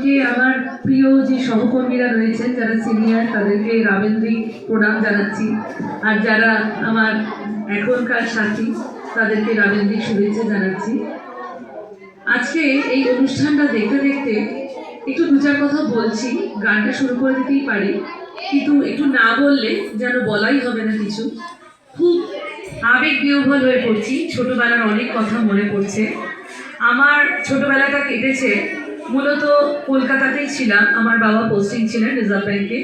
আজকে আমার প্রিয় যে সহকর্মীরা রয়েছেন যারা সিনিয়র তাদেরকে রাবেন্দ্রিক প্রণাম জানাচ্ছি, আর যারা আমার এখনকার সাথী তাদেরকে রাবেন্দ্রিক শুভেচ্ছা জানাচ্ছি। আজকে এই অনুষ্ঠানটা দেখতে দেখতে একটু দু চার কথা বলছি, গানটা শুরু করে দিতেই পারি, কিন্তু একটু না বললে যেন বলাই হবে না কিছু। খুব আবেগ বিহ্বল হয়ে পড়ছি, ছোটবেলার অনেক কথা মনে পড়ছে। আমার ছোটবেলাটা কেটেছে মূলত কলকাতাতেই ছিলাম, আমার বাবা পোস্টিং ছিলেন রিজার্ভ ব্যাংকে,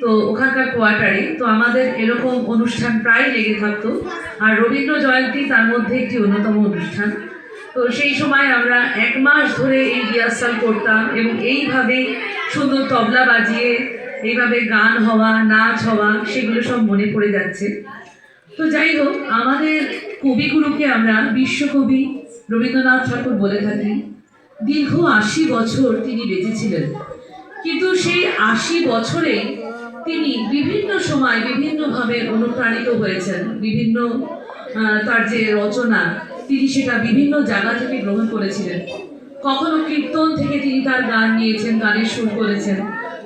তো ওখানকার কোয়ার্টারে তো আমাদের এরকম অনুষ্ঠান প্রায় লেগে থাকতো, আর রবীন্দ্র জয়ন্তী তার মধ্যে একটি অন্যতম অনুষ্ঠান। তো সেই সময় আমরা 1 মাস ধরে এই রিহার্সাল করতাম এবং এইভাবে সুন্দর তবলা বাজিয়ে এইভাবে গান হওয়া, নাচ হওয়া, সেগুলো সব মনে পড়ে যাচ্ছে। তো যাই হোক, আমাদের কবিগুরুকে আমরা বিশ্বকবি রবীন্দ্রনাথ ঠাকুর বলে থাকি। দীর্ঘ 80 বছর তিনি বেঁচেছিলেন, কিন্তু সেই 80 বছরে তিনি বিভিন্ন সময় বিভিন্নভাবে অনুপ্রাণিত হয়েছেন। বিভিন্ন তার যে রচনা, তিনি সেটা বিভিন্ন জায়গা থেকে গ্রহণ করেছিলেন। কখনো কীর্তন থেকে তিনি তার গান নিয়েছেন, গানের সুর করেছেন,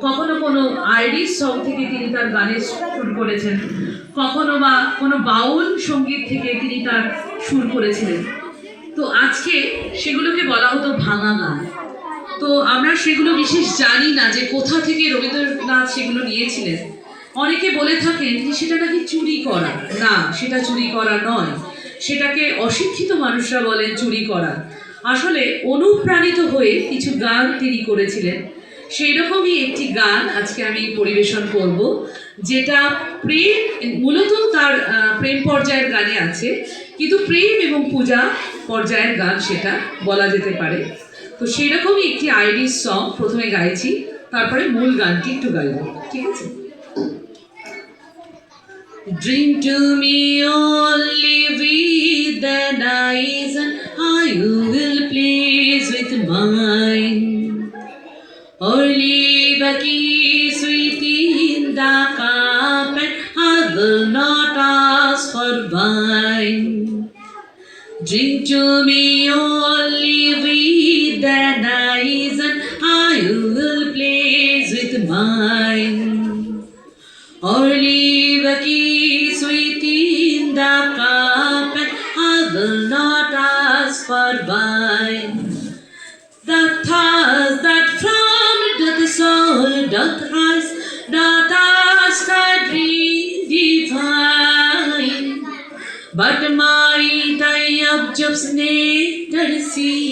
কখনো কোনো আইরিশ সং থেকে তিনি তার গানের সুর করেছেন, কখনো বা কোনো বাউল সঙ্গীত থেকে তিনি তার সুর করেছিলেন। তো আজকে সেগুলোকে বলা হতো ভাঙা গান। তো আমরা সেগুলো বিশেষ জানি না যে কোথা থেকে রবীন্দ্রনাথ সেগুলো নিয়েছিলেন। অনেকে বলে থাকেন যে সেটা নাকি চুরি করা। না, সেটা চুরি করা নয়, সেটাকে অশিক্ষিত মানুষরা বলেন চুরি করা। আসলে অনুপ্রাণিত হয়ে কিছু গান তিনি করেছিলেন। সেই রকমই একটি গান আজকে আমি পরিবেশন করব, যেটা প্রেম, মূলত তার প্রেম পর্যায়ের গানে আছে, কিন্তু প্রেম এবং পূজা পর্যায়ের গান সেটা বলা যেতে পারে। তো সেই রকমই একটি আইরিশ সং প্রথমে গাইছি, তারপরে মূল গানটি একটু গাইব, ঠিক আছে? Drink to me only with thine eyes, and I will please with mine. Or leave a kiss within the cup, and I will not ask for wine. Drink to me only with thine eyes, and I will please with mine. Or leave a kiss within the cup, and I will not ask for wine. The thirst that from the soul doth rise, doth ask a drink divine. But might I of Job's nectar see,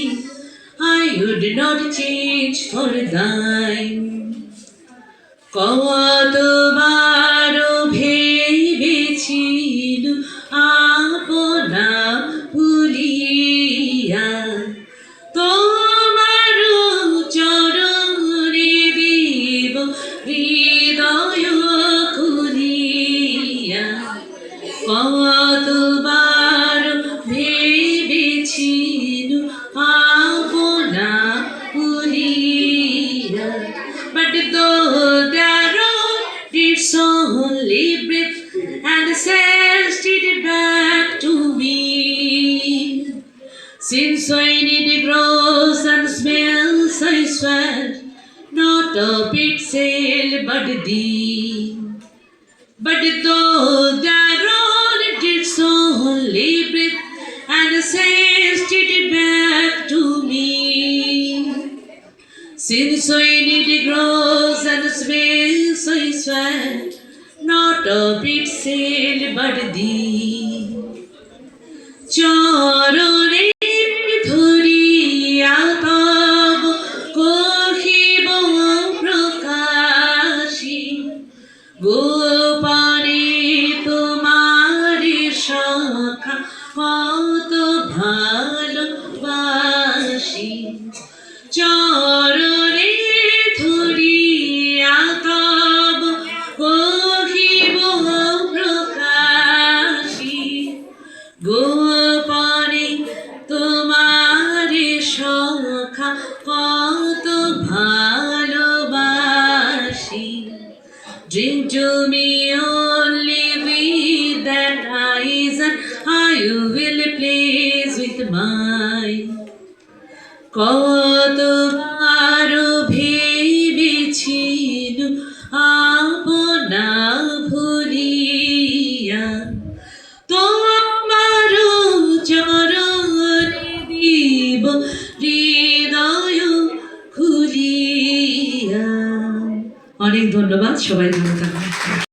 I would not change for thine. কতবার ভেবেছিল আপনা ভুলিয়া, তোমার চরণে দেব হৃদয় খুলিয়া। কতবার ভেবেছিল আপনা ভুলিয়া, but though their own its only breath and sent it back to me, since when it grows and smells, I swear, not of itself but thee. But though their own its only breath and sent it back to me, since when it grows and smells, I swear, not of itself but thee. চরণে ধরিয়া তব কহিব প্রকাশী, গোপনে তোমার সখা কত ভালোবাসি। চরণে ধরিয়া তব কহিব প্রকাশী, গোপনে তোমার সখা কত ভালোবাসি। Drink to me only with that eyes, and I will please with mine. কতবার অনেক ধন্যবাদ, সবাই ভালো থাকবেন।